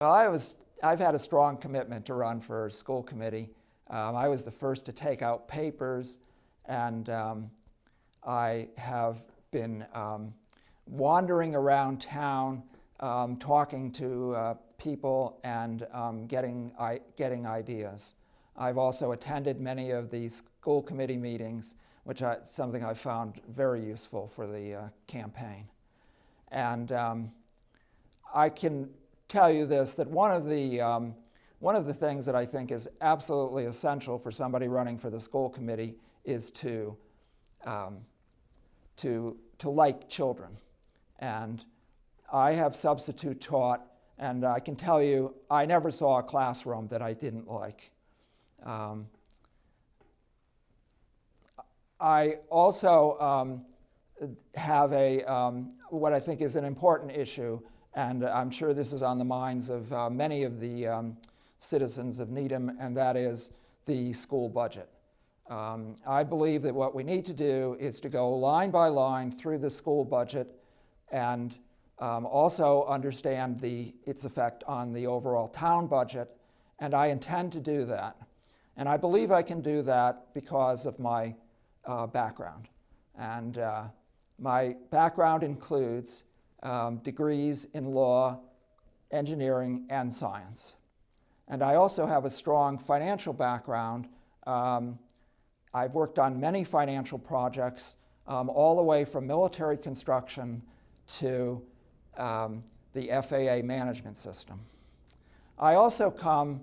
Well, I've had a strong commitment to run for school committee. I was the first to take out papers, and I have been wandering around town, talking to people and getting ideas. I've also attended many of the school committee meetings, which is something I found very useful for the campaign. And I can tell you this, that one of the things that I think is absolutely essential for somebody running for the school committee is to like children. And I have substitute taught, and I can tell you, I never saw a classroom that I didn't like. I also have what I think is an important issue, and I'm sure this is on the minds of many of the citizens of Needham, and that is the school budget. I believe that what we need to do is to go line by line through the school budget and also understand its effect on the overall town budget, and I intend to do that. And I believe I can do that because of my background. And my background includes degrees in law, engineering, and science. And I also have a strong financial background. I've worked on many financial projects, all the way from military construction to the FAA management system. I also come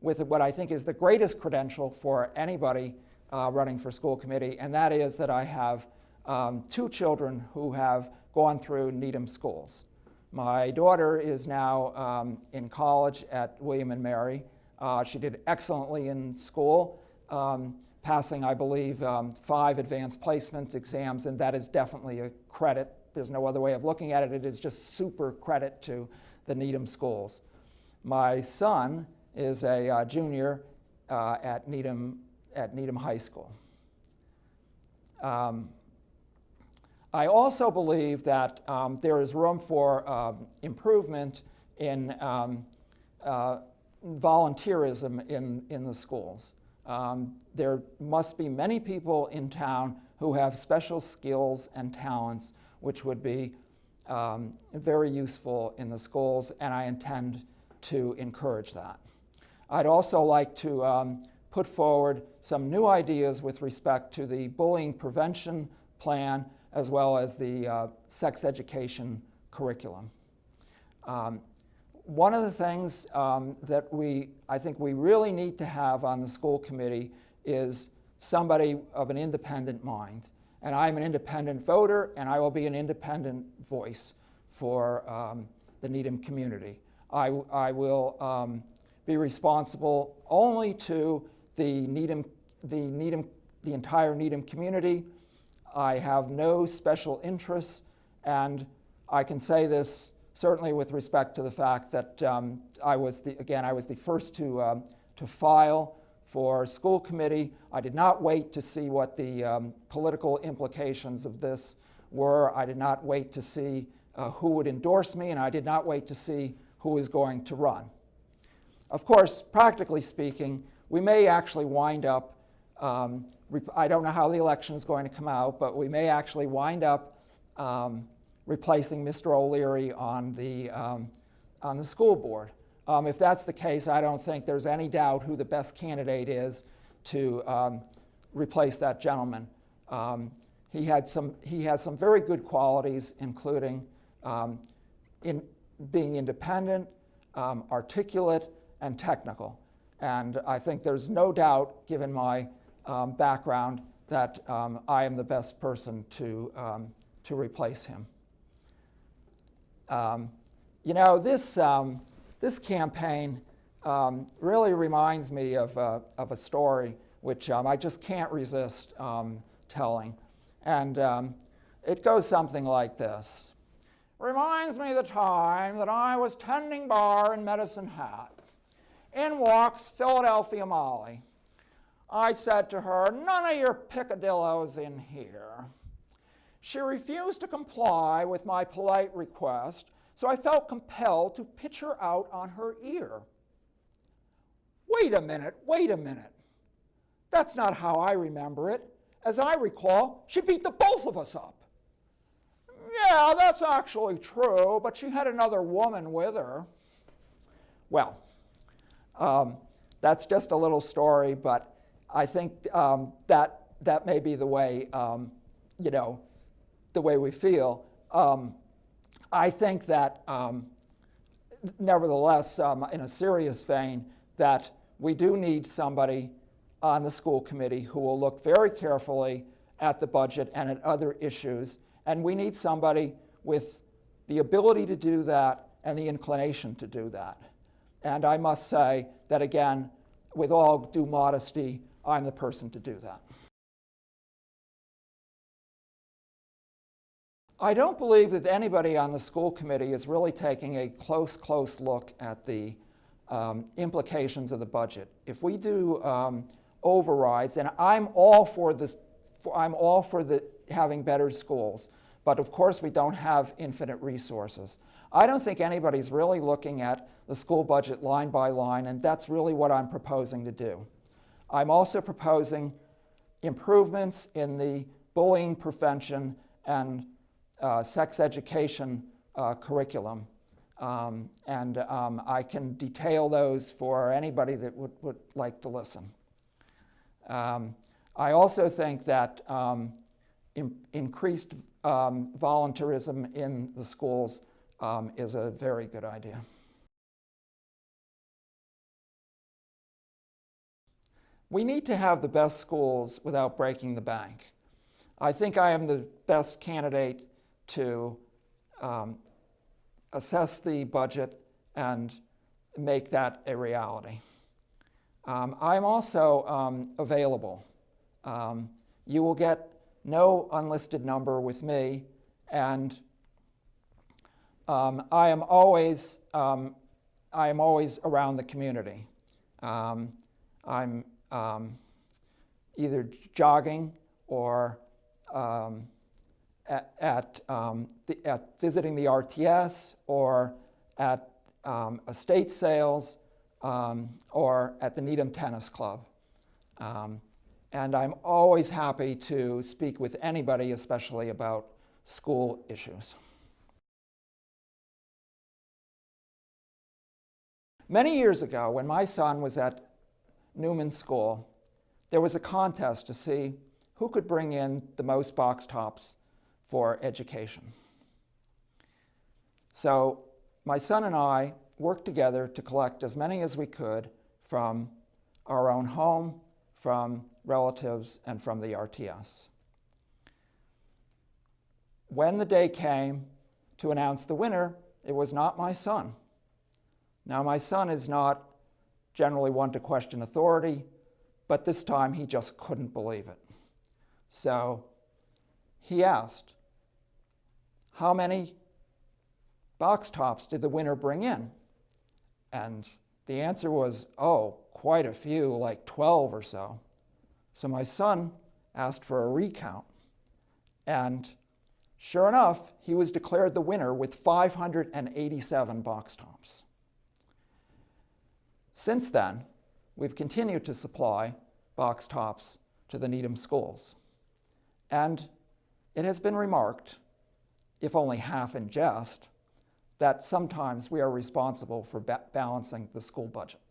with what I think is the greatest credential for anybody running for school committee, and that is that I have 2 children who have gone through Needham schools. My daughter is now in college at William & Mary. She did excellently in school, passing, I believe, 5 advanced placement exams, and that is definitely a credit. There's no other way of looking at it. It is just super credit to the Needham schools. My son is a junior at Needham High School. I also believe that there is room for improvement in volunteerism in the schools. There must be many people in town who have special skills and talents which would be very useful in the schools, and I intend to encourage that. I'd also like to put forward some new ideas with respect to the bullying prevention plan as well as the sex education curriculum. One of the things that I think we really need to have on the school committee is somebody of an independent mind. And I'm an independent voter, and I will be an independent voice for the Needham community. I will be responsible only to the entire Needham community. I have no special interests, and I can say this certainly with respect to the fact that I was the first to file for school committee. I did not wait to see what the political implications of this were. I did not wait to see who would endorse me, and I did not wait to see who was going to run. Of course, practically speaking, we may actually wind up, I don't know how the election is going to come out, but we may actually wind up replacing Mr. O'Leary on the school board. If that's the case, I don't think there's any doubt who the best candidate is to replace that gentleman. He has some very good qualities, including in being independent, articulate, and technical. And I think there's no doubt, given my background, that I am the best person to replace him. You know, this campaign really reminds me of a story which I just can't resist telling. And it goes something like this. Reminds me of the time that I was tending bar in Medicine Hat. In walks Philadelphia Molly. I said to her, "None of your picadillos in here." She refused to comply with my polite request, So I felt compelled to pitch her out on her ear. Wait a minute, wait a minute. That's not how I remember it. As I recall, she beat the both of us up. Yeah, that's actually true, but she had another woman with her. Well, that's just a little story, but I think that may be the way, the way we feel. I think that, nevertheless, in a serious vein, that we do need somebody on the school committee who will look very carefully at the budget and at other issues. And we need somebody with the ability to do that and the inclination to do that. And I must say that, again, with all due modesty, I'm the person to do that. I don't believe that anybody on the school committee is really taking a close look at the implications of the budget. If we do overrides, and I'm all for this, having better schools, but of course we don't have infinite resources. I don't think anybody's really looking at the school budget line by line, and that's really what I'm proposing to do. I'm also proposing improvements in the bullying prevention and sex education curriculum. I can detail those for anybody that would like to listen. I also think that increased volunteerism in the schools is a very good idea. We need to have the best schools without breaking the bank. I think I am the best candidate to assess the budget and make that a reality. I'm also available. You will get no unlisted number with me, and I am always around the community. I'm either jogging or at visiting the RTS, or at estate sales, or at the Needham Tennis Club. And I'm always happy to speak with anybody, especially about school issues. Many years ago, when my son was at Newman School, there was a contest to see who could bring in the most box tops for education. So my son and I worked together to collect as many as we could from our own home, from relatives, and from the RTS. When the day came to announce the winner, it was not my son. Now, my son is not generally one to question authority, but this time he just couldn't believe it. So he asked, how many box tops did the winner bring in? And the answer was, oh, quite a few, like 12 or so. So my son asked for a recount. And sure enough, he was declared the winner with 587 box tops. Since then, we've continued to supply box tops to the Needham schools. And it has been remarked, if only half in jest, that sometimes we are responsible for balancing the school budget.